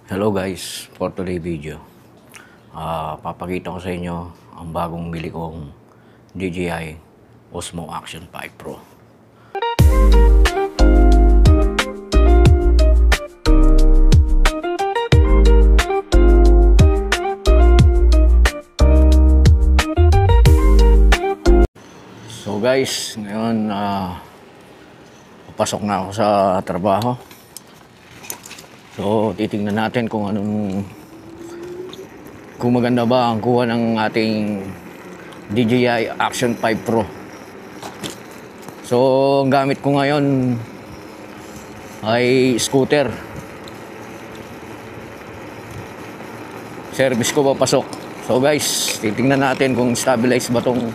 Hello guys, for today video, papakita ko sa inyo ang bagong bili kong DJI Osmo Action 5 Pro. So guys, ngayon papasok na ako sa trabaho. So, titingnan natin kung maganda ba ang kuha ng ating DJI Action 5 Pro. So, ang gamit ko ngayon ay scooter. Service ko papasok. So guys, titingnan natin kung stabilize ba tong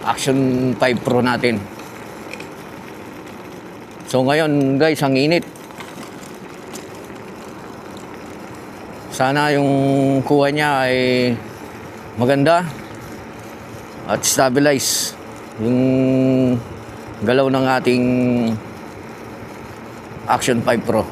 Action 5 Pro natin. So ngayon guys, ang init. Sana yung kuha niya ay maganda at stabilize yung galaw ng ating Action 5 Pro.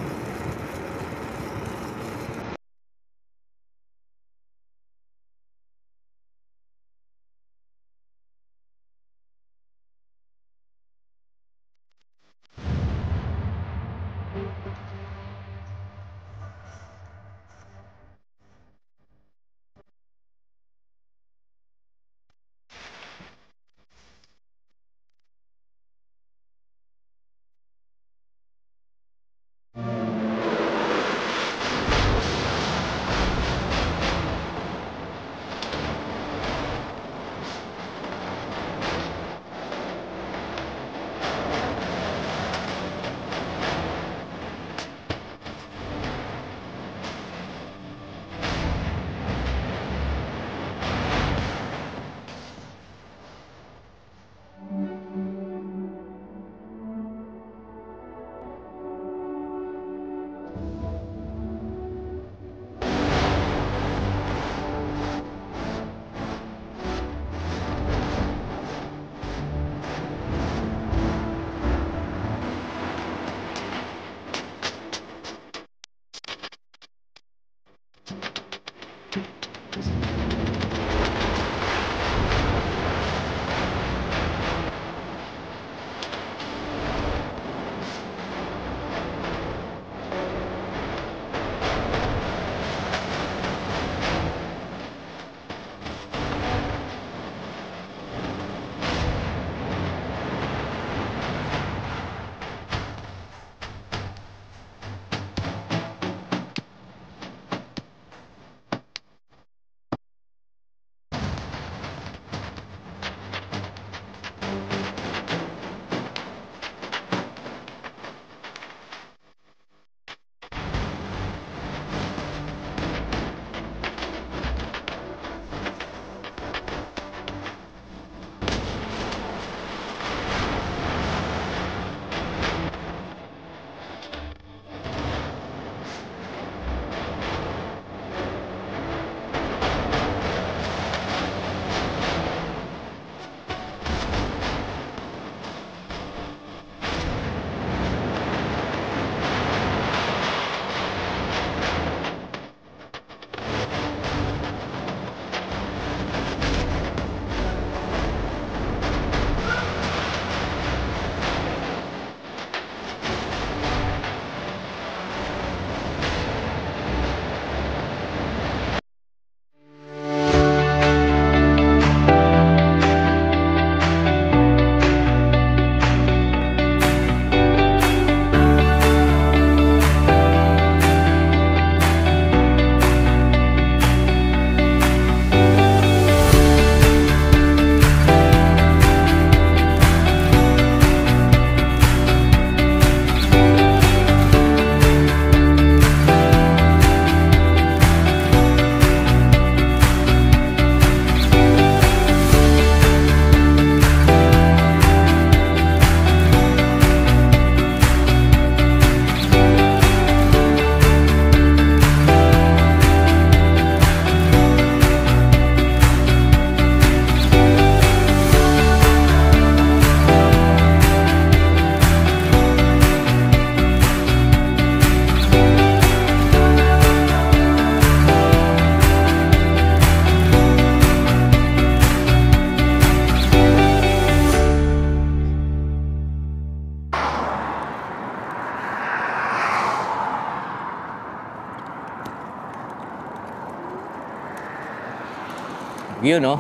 Yun, no?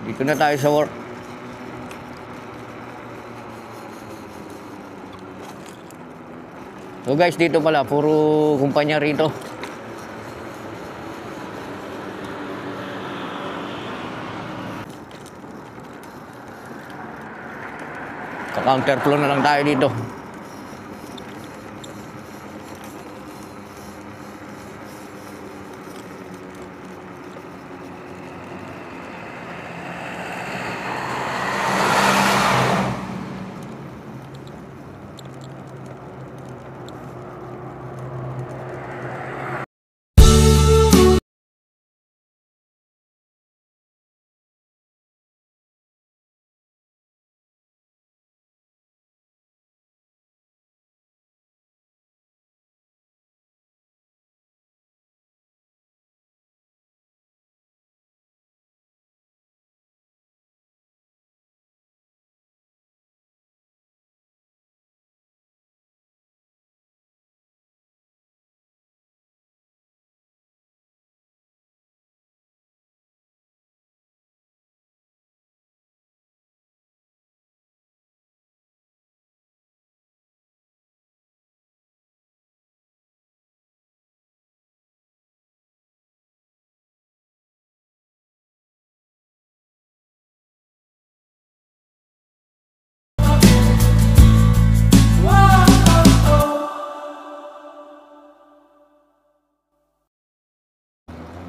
Dito na tayo sa work. So guys, dito pala, puro kumpanya rito. Ka-counterflow na lang tayo dito.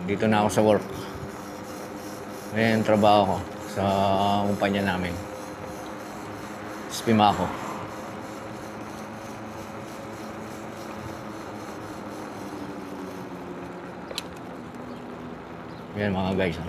Dito na ako sa work. Ayan, trabaho ko sa kumpanya namin. Spimaco. Ayan mga guys.